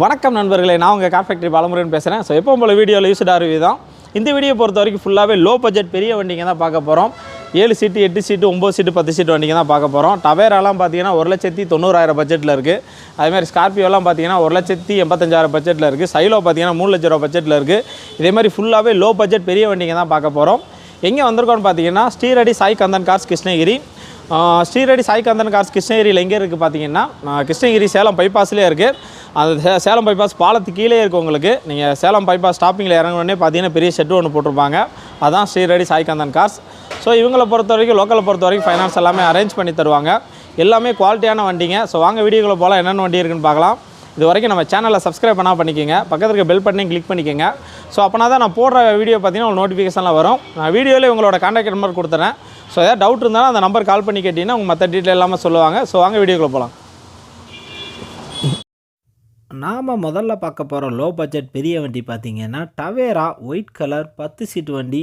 வணக்கம் நண்பர்களே, நான் உங்கள் கார் ஃபேக்டரி பாலமுருகன் பேசுகிறேன். ஸோ எப்போ போல வீடியோவில் யூஸ்டாக ரிவ்யூ தான். இந்த வீடியோ பொறுத்த வரைக்கும் ஃபுல்லாகவே லோ பட்ஜெட் பெரிய வண்டிங்க தான் பார்க்க போகிறோம். 7 சீட்டு 8 சீட்டு 9 சீட்டு 10 சீட்டு வண்டிங்க தான் பார்க்க போகிறோம். டவேராலாம் பார்த்தீங்கன்னா 1,90,000 பட்ஜெட்டில் இருக்குது. அதேமாதிரி ஸ்கார்பியோலாம் பார்த்தீங்கன்னா 1,85,000 பட்ஜெட்டில் இருக்குது. சைலோ பார்த்தீங்கன்னா 3,00,000 ரூபா பட்ஜெட்டில் இருக்குது. இதேமாதிரி ஃபுல்லாகவே லோ பட்ஜெட் பெரிய வண்டிங்க தான் பார்க்க போகிறோம். எங்கே வந்திருக்கோன்னு பார்த்தீங்கன்னா ஸ்ரீரடி சாய் கந்தன் கார்ஸ் கிருஷ்ணகிரி. ஸ்ரீரடி சாய் கந்தன் கார்ஸ் கிருஷ்ணகிரியில் எங்கே இருக்குது பார்த்தீங்கன்னா கிருஷ்ணகிரி சேலம் பைபாஸ்லேயே இருக்குது. அந்த சேலம் பைபாஸ் பாலத்துக்கு கீழே இருக்குது. உங்களுக்கு நீங்கள் சேலம் பைபாஸ் ஸ்டாப்பிங்கில் இறங்கினோடனே பார்த்தீங்கன்னா பெரிய ஷெட்டு ஒன்று போட்டிருப்பாங்க. அதான் ஸ்ரீரடி சாய் கந்தன் கார்ஸ். ஸோ இவங்களை பொறுத்த வரைக்கும் லோக்கலை பொறுத்த வரைக்கும் ஃபைனான்ஸ் எல்லாமே அரேஞ்ச் பண்ணி தருவாங்க. எல்லாமே குவாலிட்டியான வண்டிங்க. ஸோ வாங்க வீடியோக்குள்ளே போகலாம், என்னென்ன வண்டி இருக்குன்னு பார்க்கலாம். இது வரைக்கும் நம்ம சேனலை சப்ஸ்கிரைப் பண்ணால் பண்ணிக்கோங்க, பக்கத்தில் இருக்க பெல் பட்டனையும் கிளிக் பண்ணிக்கோங்க. ஸோ அப்போனா தான் நான் போடுற வீடியோ பார்த்தீங்கன்னா உங்களுக்கு நோட்டிஃபிகேஷன்லாம் வரும். நான் வீடியோவில் உங்களோட கான்டாக்ட் நம்பர் கொடுத்துறேன். ஸோ ஏதாவது டவுட் இருந்தாலும் அந்த நம்பர் கால் பண்ணி கேட்டிங்கன்னா உங்கள் மற்ற டீட்டெயில் எல்லாமே சொல்லுவாங்க. ஸோ வாங்க வீடியோக்குள்ளே போகலாம். நாம் முதல்ல பார்க்க போகிற லோ பட்ஜெட் பெரிய வண்டி பார்த்திங்கன்னா டவேரா ஒயிட் கலர் 10 சீட்டு வண்டி.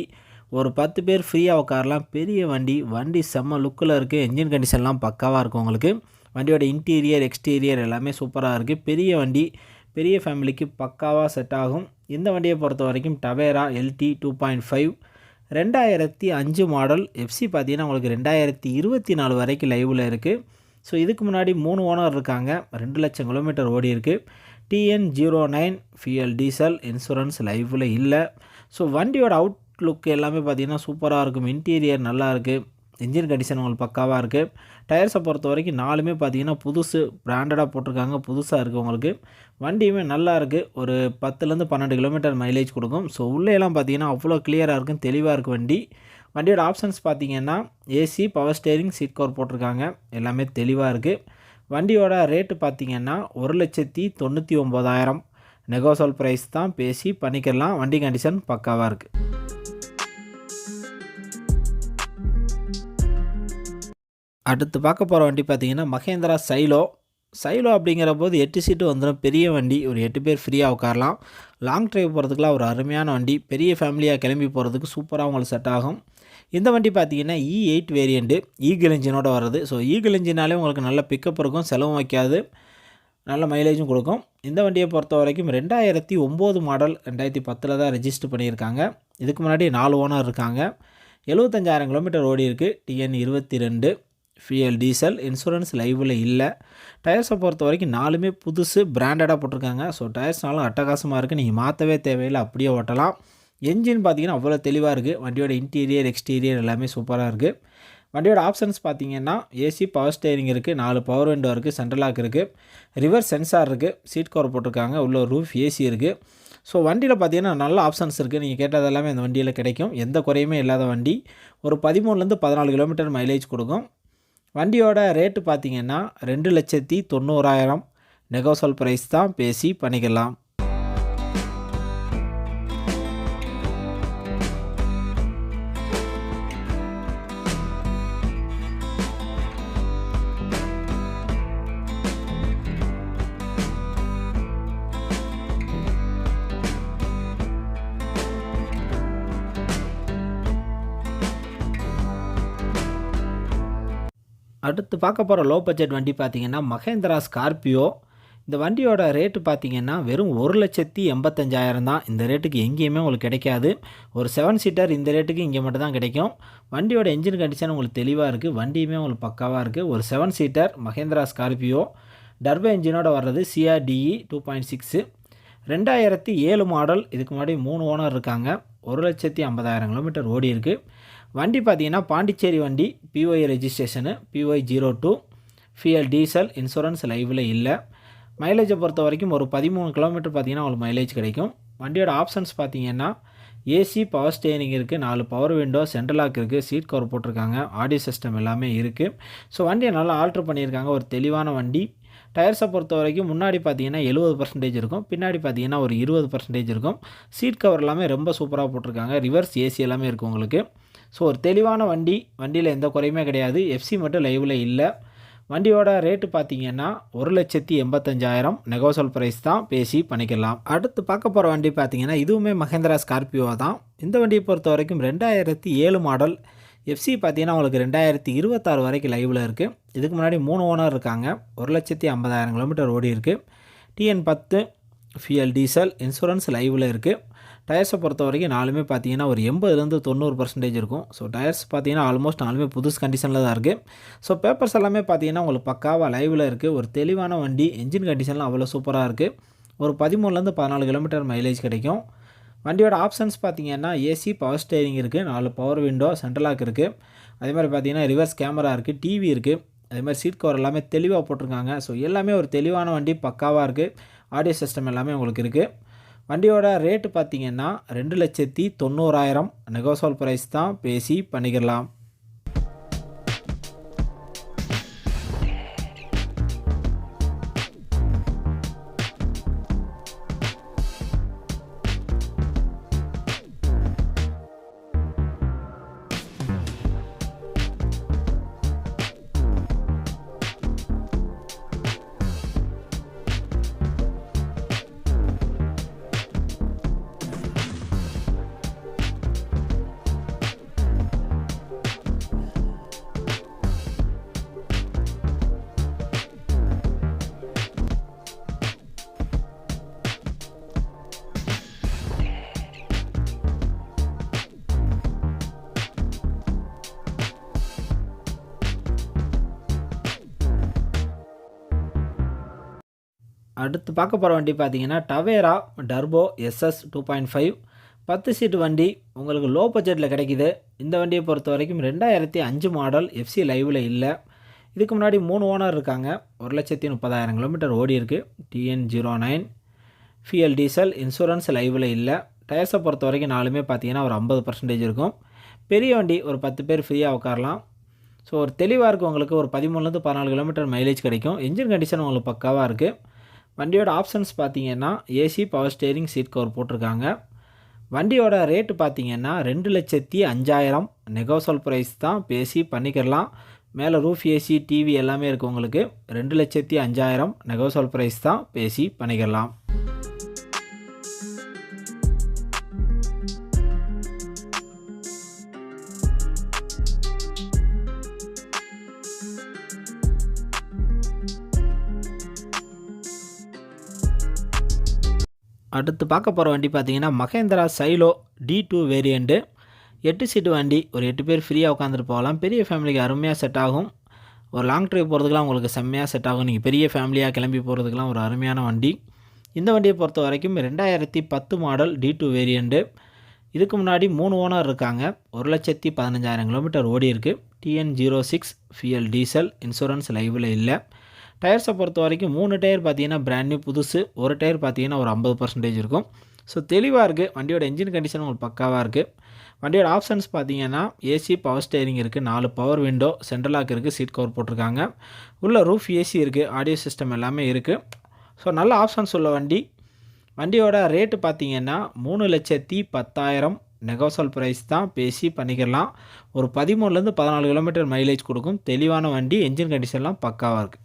ஒரு 10 பேர் ஃப்ரீயாக உட்காரலாம். பெரிய வண்டி. வண்டி செம்ம லுக்கில் இருக்குது. என்ஜின் கண்டிஷன்லாம் பக்காவாக இருக்கும். உங்களுக்கு வண்டியோட இன்டீரியர் எக்ஸ்டீரியர் எல்லாமே சூப்பராக இருக்குது. பெரிய வண்டி, பெரிய ஃபேமிலிக்கு பக்காவாக செட் ஆகும். இந்த வண்டியை பொறுத்த வரைக்கும் டவேரா LT 2.5 2005 மாடல். எஃப்சி பார்த்தீங்கன்னா உங்களுக்கு 2024 வரைக்கும் லைவில் இருக்குது. ஸோ இதுக்கு முன்னாடி 3 ஓனர் இருக்காங்க. 2 லட்சம் கிலோமீட்டர் ஓடி இருக்குது. TN09 ஃபியல் diesel. இன்சூரன்ஸ் லைவில் இல்லை. ஸோ வண்டியோட அவுட்லுக் எல்லாமே பார்த்திங்கன்னா சூப்பராக இருக்கும். இன்டீரியர் நல்லா இருக்குது. இன்ஜின் கண்டிஷன் உங்களுக்கு பக்காவாக இருக்குது. டயர்ஸை பொறுத்த வரைக்கும் 4மே பார்த்திங்கன்னா புதுசு பிராண்டடாக போட்டிருக்காங்க. புதுசாக இருக்குது உங்களுக்கு. வண்டியுமே நல்லா இருக்குது. ஒரு 10லேருந்து 12 கிலோமீட்டர் மைலேஜ் கொடுக்கும். ஸோ உள்ளேலாம் பார்த்திங்கன்னா அவ்வளோ கிளியராக இருக்கும். தெளிவாக இருக்குது வண்டி. வண்டியோட ஆப்ஷன்ஸ் பார்த்திங்கன்னா AC, power steering, seat cover போட்டிருக்காங்க. எல்லாமே தெளிவாக இருக்குது. வண்டியோட ரேட்டு பார்த்திங்கன்னா 1,99,000 நெகோசல் ப்ரைஸ் தான். பேசி பண்ணிக்கலாம். வண்டி கண்டிஷன் பக்காவாக இருக்குது. அடுத்து பார்க்க போகிற வண்டி பார்த்திங்கன்னா மகேந்திரா சைலோ அப்படிங்கிற போது 8 சீட்டு வந்துடும். பெரிய வண்டி. ஒரு 8 பேர் ஃப்ரீயாக உட்காரலாம். லாங் ட்ரைவ் போகிறதுக்குலாம் ஒரு அருமையான வண்டி. பெரிய ஃபேமிலியாக கிளம்பி போகிறதுக்கு சூப்பராக உங்களுக்கு செட் ஆகும். இந்த வண்டி பார்த்திங்கன்னா E8 வேரியண்ட்டு, ஈகிள் இன்ஜினோட வருது. ஸோ ஈகிள் இன்ஜினாலே உங்களுக்கு நல்ல பிக்கப் இருக்கும், செலவும் வைக்காது, நல்ல மைலேஜும் கொடுக்கும். இந்த வண்டியை பொறுத்த வரைக்கும் 2009 மாடல். 2010 தான் ரெஜிஸ்டர் பண்ணியிருக்காங்க. இதுக்கு முன்னாடி 4 ஓனர் இருக்காங்க. 75,000 கிலோமீட்டர் ஓடி இருக்குது. TN22 ஃபியல் diesel. இன்சூரன்ஸ் லைவில் இல்லை. டயர்ஸை பொறுத்த வரைக்கும் 4மே புதுசு பிராண்டடாக போட்டிருக்காங்க. ஸோ டயர்ஸ்னாலும் அட்டகாசமாக இருக்குது. நீங்கள் மாற்றவே தேவையில்லை, அப்படியே ஓட்டலாம். என்ஜின் பார்த்திங்கன்னா அவ்வளோ தெளிவாக இருக்குது. வண்டியோட இன்டீரியர் எக்ஸ்டீரியர் எல்லாமே சூப்பராக இருக்குது. வண்டியோட ஆப்ஷன்ஸ் பார்த்திங்கன்னா ஏசி, பவர் ஸ்டேரிங் இருக்குது, 4 பவர் விண்டோ இருக்குது, சென்ட்ரல் லாக் இருக்குது, ரிவர்ஸ் சென்சார் இருக்குது, சீட் கவர் போட்டிருக்காங்க, உள்ள ரூஃப் ஏசி இருக்குது. ஸோ வண்டியில் பார்த்திங்கன்னா நல்ல ஆப்ஷன்ஸ் இருக்குது. நீங்கள் கேட்டது எல்லாமே இந்த வண்டியில் கிடைக்கும். எந்த குறையுமே இல்லாத வண்டி. ஒரு 13லேருந்து 14 கிலோமீட்டர் மைலேஜ் கொடுக்கும். வண்டியோட ரேட்டு பார்த்திங்கன்னா 2,90,000 நெகோசல் ப்ரைஸ் தான். பேசி பண்ணிக்கலாம். அடுத்து பார்க்க போகிற லோ பட்ஜெட் வண்டி பார்த்திங்கன்னா மகேந்திரா ஸ்கார்பியோ. இந்த வண்டியோட ரேட்டு பார்த்திங்கன்னா வெறும் 1,85,000 தான். இந்த ரேட்டுக்கு எங்கேயுமே உங்களுக்கு கிடைக்காது. ஒரு 7 சீட்டர் இந்த ரேட்டுக்கு இங்கே மட்டும் தான் கிடைக்கும். வண்டியோட என்ஜின் கண்டிஷன் உங்களுக்கு தெளிவாக இருக்குது. வண்டியுமே உங்களுக்கு பக்காவாக இருக்குது. ஒரு 7 சீட்டர் மகேந்திரா ஸ்கார்பியோ டர்போ என்ஜினோட வர்றது. CRDE 2.6 2007 model. இதுக்கு முன்னாடி 3 ஓனர் இருக்காங்க. 1,50,000 கிலோமீட்டர் ஓடி இருக்குது. வண்டி பார்த்திங்கன்னா பாண்டிச்சேரி வண்டி. PY ரெஜிஸ்ட்ரேஷனு, PY02 ஃபியல் டீசல். இன்சூரன்ஸ் லைவில் இல்லை. மைலேஜை பொறுத்த வரைக்கும் ஒரு 13 கிலோமீட்டர் பார்த்திங்கன்னா உங்களுக்கு மைலேஜ் கிடைக்கும். வண்டியோட ஆப்ஷன்ஸ் பார்த்திங்கன்னா ஏசி, பவர் ஸ்டேரிங் இருக்குது, 4 பவர் விண்டோ, சென்ட்ரல் லாக் இருக்குது, சீட் கவர் போட்டிருக்காங்க, ஆடியோ சிஸ்டம் எல்லாமே இருக்குது. ஸோ வண்டியை நல்லா ஆல்ட்ரு பண்ணியிருக்காங்க. ஒரு தெளிவான வண்டி. டயர்ஸை பொறுத்த வரைக்கும் முன்னாடி பார்த்திங்கன்னா 70% இருக்கும். பின்னாடி பார்த்திங்கன்னா ஒரு 20% இருக்கும். சீட் கவர் எல்லாமே ரொம்ப சூப்பராக போட்டிருக்காங்க. ரிவர்ஸ் ஏசி எல்லாமே இருக்குது உங்களுக்கு. ஸோ ஒரு தெளிவான வண்டி. வண்டியில் எந்த குறையுமே கிடையாது. எஃப்சி மட்டும் லைவில் இல்லை. வண்டியோட ரேட்டு பார்த்திங்கன்னா 1,85,000 நெகோசல் ப்ரைஸ் தான். பேசி பண்ணிக்கலாம். அடுத்து பார்க்க போகிற வண்டி பார்த்திங்கன்னா இதுவுமே மகேந்திரா ஸ்கார்பியோ தான். இந்த வண்டியை பொறுத்த வரைக்கும் 2007 மாடல். எஃப்சி பார்த்தீங்கன்னா உங்களுக்கு 2026 வரைக்கும் லைவில் இருக்குது. இதுக்கு முன்னாடி 3 ஓனர் இருக்காங்க. 1,50,000 கிலோமீட்டர் ஓடி இருக்குது. TN10 ஃபியல் டீசல், இன்சூரன்ஸ் லைவில் இருக்குது. டயர்ஸை பொறுத்த வரைக்கும் நாலுமே பார்த்தீங்கன்னா ஒரு 80லேருந்து 90% இருக்கும். ஸோ டயர்ஸ் பார்த்தீங்கன்னா ஆல்மோஸ்ட் நாலுமே புதுசு கண்டிஷனில் தான் இருக்குது. ஸோ பேப்பர்ஸ் எல்லாமே பார்த்தீங்கன்னா உங்களுக்கு பக்காவாக லைவில் இருக்குது. ஒரு தெளிவான வண்டி, என்ஜின் கண்டிஷன்லாம் அவ்வளோ சூப்பராக இருக்குது. ஒரு 13லேருந்து 14 கிலோமீட்டர் மைலேஜ் கிடைக்கும். வண்டியோட ஆப்ஷன்ஸ் பார்த்தீங்கன்னா ஏசி, பவர் ஸ்டேரிங் இருக்குது, 4 பவர் விண்டோ, சென்ட்ரல் லாக் இருக்குது. அதே மாதிரி பார்த்தீங்கன்னா ரிவர்ஸ் கேமரா இருக்குது, டிவி இருக்குது. அதே மாதிரி சீட் கவர் எல்லாமே தெளிவாக போட்டிருக்காங்க. ஸோ எல்லாமே ஒரு தெளிவான வண்டி, பக்காவாக இருக்குது. ஆடியோ சிஸ்டம் எல்லாமே உங்களுக்கு இருக்குது. வண்டியோட ரேட்டு பார்த்தீங்கன்னா 2,90,000 நெகோசியபிள் ப்ரைஸ் தான், பேசி பண்ணிக்கலாம். அடுத்து பார்க்க போகிற வண்டி பார்த்தீங்கன்னா டவேரா டர்போ SS 2.5 10 சீட்டு வண்டி உங்களுக்கு லோ பட்ஜெட்டில் கிடைக்கிது. இந்த வண்டியை பொறுத்த வரைக்கும் 2005 மாடல், FC லைவில் இல்லை. இதுக்கு முன்னாடி 3 ஓனர் இருக்காங்க. 1,30,000 கிலோமீட்டர் ஓடி இருக்குது. TN09 ஃபியல் டீசல், இன்சூரன்ஸ் லைவில் இல்லை. டயர்ஸை பொறுத்த வரைக்கும் நாலுமே பார்த்தீங்கன்னா ஒரு 50% இருக்கும். பெரிய வண்டி, ஒரு 10 பேர் ஃப்ரீயாக உட்காரலாம். ஸோ ஒரு தெளிவாக இருக்குது. உங்களுக்கு ஒரு 13லேருந்து 14 கிலோமீட்டர் மைலேஜ் கிடைக்கும். என்ஜின் கண்டிஷன் உங்களுக்கு பக்காவாக இருக்குது. வண்டியோட ஆப்ஷன்ஸ் பார்த்தீங்கன்னா AC, power steering, seat cover போட்டிருக்காங்க. வண்டியோட ரேட்டு பார்த்தீங்கன்னா 2,05,000 நெகோசியபிள் ப்ரைஸ் தான், பேசி பண்ணிக்கலாம். மேலே ரூஃப், ஏசி, டிவி எல்லாமே இருக்குது. உங்களுக்கு 2,05,000 நெகோசியபிள் ப்ரைஸ் தான், பேசி பண்ணிக்கலாம். அடுத்து பார்க்க போகிற வண்டி பார்த்தீங்கன்னா மகேந்திரா Xylo D2 வேரியண்ட்டு. 8 சீட்டு வண்டி, ஒரு 8 பேர் ஃப்ரீயாக உட்காந்துட்டு போகலாம். பெரிய ஃபேமிலிக்கு அருமையாக செட் ஆகும். ஒரு லாங் ட்ரைவ் போகிறதுக்கெலாம் உங்களுக்கு செம்மையாக செட் ஆகும். நீங்கள் பெரிய ஃபேமிலியாக கிளம்பி போகிறதுக்கெலாம் ஒரு அருமையான வண்டி. இந்த வண்டியை பொறுத்த வரைக்கும் 2010 மாடல் D2 வேரியண்ட்டு. இதுக்கு முன்னாடி 3 ஓனர் இருக்காங்க. 1,15,000 கிலோமீட்டர் ஓடி இருக்குது. TN06 ஃபியல் டீசல், இன்சூரன்ஸ் லைவில் இல்லை. டயர்ஸை பொறுத்த வரைக்கும் 3 டயர் பார்த்தீங்கன்னா பிராண்ட் நியூ புதுசு, ஒரு டயர் பார்த்தீங்கன்னா ஒரு 50% இருக்கும். ஸோ தெளிவாக இருக்குது. வண்டியோட என்ஜின் கண்டிஷன் உங்களுக்கு பக்காவாக இருக்குது. வண்டியோட ஆப்ஷன்ஸ் பார்த்தீங்கன்னா ஏசி, பவர் ஸ்டேரிங் இருக்குது, 4 பவர் விண்டோ, சென்ட்ரல் லாக் இருக்குது, சீட் கவர் போட்டிருக்காங்க. உள்ள ரூஃப் ஏசி இருக்குது, ஆடியோ சிஸ்டம் எல்லாமே இருக்குது. ஸோ நல்ல ஆப்ஷன்ஸ் உள்ள வண்டி. வண்டியோட ரேட்டு பார்த்தீங்கன்னா 3,10,000 நெகோசியபிள் ப்ரைஸ் தான், பேசி பண்ணிக்கலாம். ஒரு 13லேருந்து 14 கிலோமீட்டர் மைலேஜ் கொடுக்கும். தெளிவான வண்டி, என்ஜின் கண்டிஷன்லாம் பக்காவாக இருக்குது.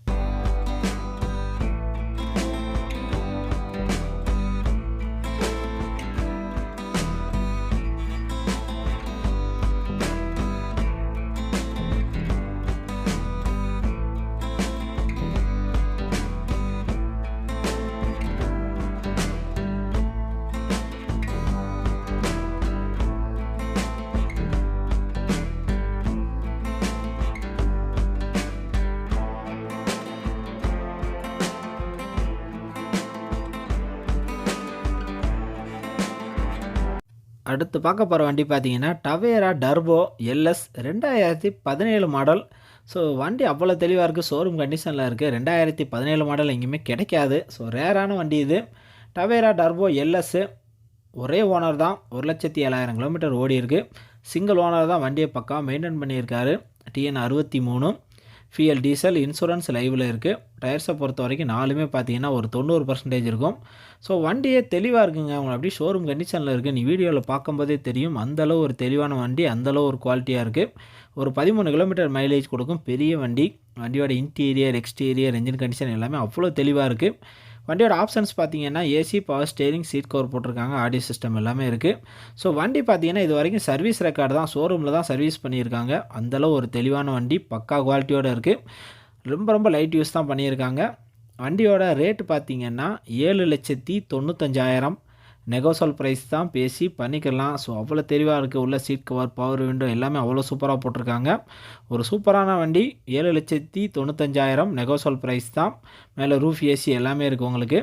அடுத்து பார்க்க போகிற வண்டி பார்த்தீங்கன்னா Tavera turbo LS 2017 model. So வண்டி அவ்வளோ தெளிவாக இருக்குது. ஷோரூம் கண்டிஷனில் இருக்குது. 2017 மாடல் எங்கேயுமே கிடைக்காது. ஸோ ரேரான வண்டி இது. டவேரா டர்போ LS ஒரே ஓனர் தான். 1,07,000 கிலோமீட்டர் ஓடி இருக்குது. சிங்கிள் ஓனர் தான். வண்டியை பக்காவாக மெயின்டைன் பண்ணியிருக்காரு. TN63 ஃபியல் டீசல், இன்சூரன்ஸ் லைவில் இருக்குது. டயர்ஸை பொறுத்த வரைக்கும் நாலுமே பார்த்தீங்கன்னா ஒரு 90% இருக்கும். ஸோ வண்டியே தெளிவாக இருக்குங்க. உங்களுக்கு அப்படியே ஷோரூம் கண்டிஷனில் இருக்குது. நீ வீடியோவில் பார்க்கும்போதே தெரியும். அந்தளவு ஒரு தெளிவான வண்டி, அந்தளவு ஒரு குவாலிட்டியாக இருக்குது. ஒரு 13 கிலோமீட்டர் மைலேஜ் கொடுக்கும். பெரிய வண்டி. வண்டியோட இன்டீரியர், எக்ஸ்டீரியர், என்ஜின் கண்டிஷன் எல்லாமே அவ்வளோ தெளிவாக இருக்குது. வண்டியோட ஆப்ஷன்ஸ் பார்த்தீங்கன்னா AC, power steering, seat cover போட்டிருக்காங்க. ஆடியோ சிஸ்டம் எல்லாமே இருக்குது. ஸோ வண்டி பார்த்தீங்கன்னா இது வரைக்கும் சர்வீஸ் ரெக்கார்டு தான். ஷோரூமில் தான் சர்வீஸ் பண்ணியிருக்காங்க. அந்தளவு ஒரு தெளிவான வண்டி, பக்கா குவாலிட்டியோடு இருக்குது. ரொம்ப லைட் யூஸ் தான் பண்ணியிருக்காங்க. வண்டியோட ரேட்டு பார்த்தீங்கன்னா 7,95,000 நெகோசல் ப்ரைஸ் தான், பேசி பண்ணிக்கலாம். ஸோ அவ்வளோ தெளிவாக இருக்குது. உள்ள சீட் கவர், பவர் விண்டோ எல்லாமே அவ்வளோ சூப்பராக போட்டிருக்காங்க. ஒரு சூப்பரான வண்டி. 7,95,000 நெகோசல் ப்ரைஸ் தான். மேலே ரூஃப் ஏசி எல்லாமே இருக்குது உங்களுக்கு.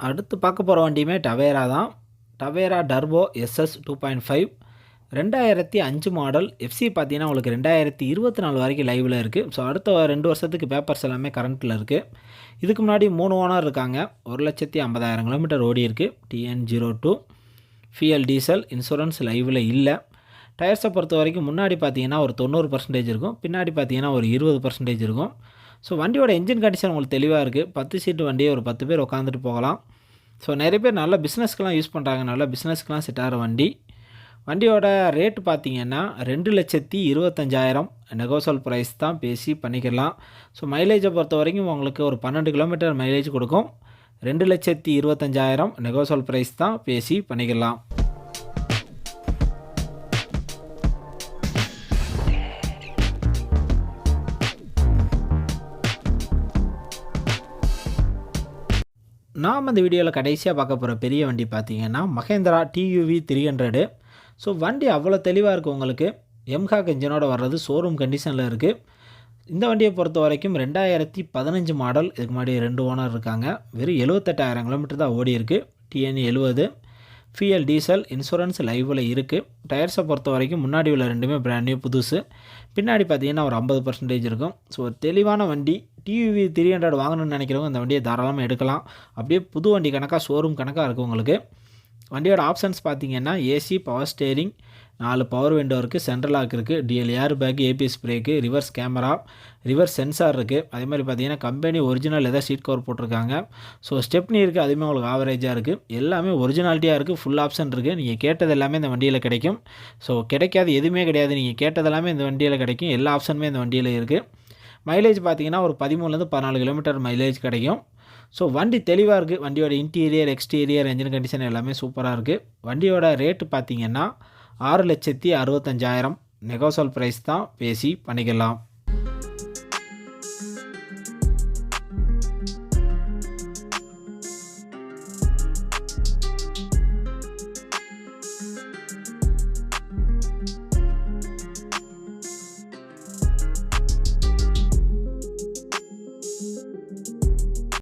அடுத்து பார்க்க போகிற வண்டியுமே டவேரா தான். Tavera turbo SS 2.5 2005 model. FC பார்த்தீங்கன்னா உங்களுக்கு 2024 வரைக்கும் லைவில் இருக்குது. ஸோ அடுத்த 2 வருஷத்துக்கு பேப்பர்ஸ் எல்லாமே கரண்ட்டில் இருக்குது. இதுக்கு முன்னாடி 3 ஓனர் இருக்காங்க. 1,50,000 கிலோமீட்டர் ஓடி இருக்குது. TN02 ஃபியல் diesel. இன்சூரன்ஸ் லைவில் இல்லை. டயர்ஸை பொறுத்த வரைக்கும் முன்னாடி பார்த்தீங்கன்னா ஒரு 90% இருக்கும், பின்னாடி பார்த்தீங்கன்னா ஒரு 20% இருக்கும். ஸோ வண்டியோட என்ஜின் கண்டிஷன் உங்களுக்கு தெளிவாக இருக்குது. 10 சீட்டு வண்டியை ஒரு 10 பேர் உட்காந்துட்டு போகலாம். ஸோ நிறைய பேர் நல்ல பிஸ்னஸ்க்கெலாம் யூஸ் பண்ணுறாங்க. நல்ல பிஸ்னஸ்க்கெலாம் செட் ஆகிற வண்டி. வண்டியோட ரேட்டு பார்த்தீங்கன்னா 2,25,000 நெகோசல் ப்ரைஸ் தான், பேசி பண்ணிக்கலாம். ஸோ மைலேஜை பொறுத்த வரைக்கும் உங்களுக்கு ஒரு 12 கிலோமீட்டர் மைலேஜ் கொடுக்கும். 2,25,000 நெகோசல் ப்ரைஸ் தான், பேசி பண்ணிக்கலாம். நாம் இந்த வீடியோவில் கடைசியாக பார்க்க போகிற பெரிய வண்டி பார்த்தீங்கன்னா மகேந்திரா TUV 300. ஸோ வண்டி அவ்வளோ தெளிவாக இருக்குது உங்களுக்கு. எம்ஹாக் இன்ஜினோட வர்றது, ஷோரூம் கண்டிஷனில் இருக்குது. இந்த வண்டியை பொறுத்த வரைக்கும் 2015 மாடல். இதுக்கு முன்னாடி 2 ஓனர் இருக்காங்க. வெறும் 78,000 கிலோமீட்டர் தான் ஓடி இருக்குது. TN70 ஃபியல் diesel. இன்சூரன்ஸ் லைவில் இருக்குது. டயர்ஸை பொறுத்த வரைக்கும் முன்னாடி உள்ள ரெண்டுமே பிராண்ட் நியூ புதுசு. பின்னாடி பார்த்தீங்கன்னா ஒரு 50% இருக்கும். ஸோ ஒரு தெளிவான வண்டி. TUV 300 வாங்கணும்னு நினைக்கிறவங்க இந்த வண்டியை தாராளமாக எடுக்கலாம். அப்படியே புது வண்டி கணக்காக, ஷோரூம் கணக்காக இருக்குது உங்களுக்கு. வண்டியோட ஆப்ஷன்ஸ் பார்த்தீங்கன்னா AC, power steering, 4 power window இருக்குது, சென்ட்ரல் லாக் இருக்குது, DL air bag, ABS brake, reverse camera, reverse sensor இருக்குது. அதே மாதிரி பார்த்தீங்கன்னா கம்பெனி ஒரிஜினல் எதாவது சீட் கவர் போட்டிருக்காங்க. ஸோ ஸ்டெப்னி இருக்குது, அதுவுமே உங்களுக்கு ஆவரேஜாக இருக்குது. எல்லாமே ஒரிஜினாலிட்டியாக இருக்குது. ஃபுல் ஆப்ஷன் இருக்குது. நீங்கள் கேட்டது எல்லாமே இந்த வண்டியில் கிடைக்கும். ஸோ கிடைக்காது எதுவுமே கிடையாது. நீங்கள் கேட்டது எல்லாமே இந்த வண்டியில் கிடைக்கும். எல்லா ஆப்ஷனுமே இந்த வண்டியில் இருக்குது. மைலேஜ் பார்த்தீங்கன்னா ஒரு 13 14 கிலோமீட்டர் மைலேஜ் கிடைக்கும். ஸோ வண்டி தெளிவாக இருக்குது. வண்டியோட இன்டீரியர், எக்ஸ்டீரியர், என்ஜின் கண்டிஷன் எல்லாமே சூப்பராக இருக்குது. வண்டியோட ரேட்டு பார்த்தீங்கன்னா 6,65,000 நெகோசல் ப்ரைஸ் தான், பேசி பண்ணிக்கலாம்.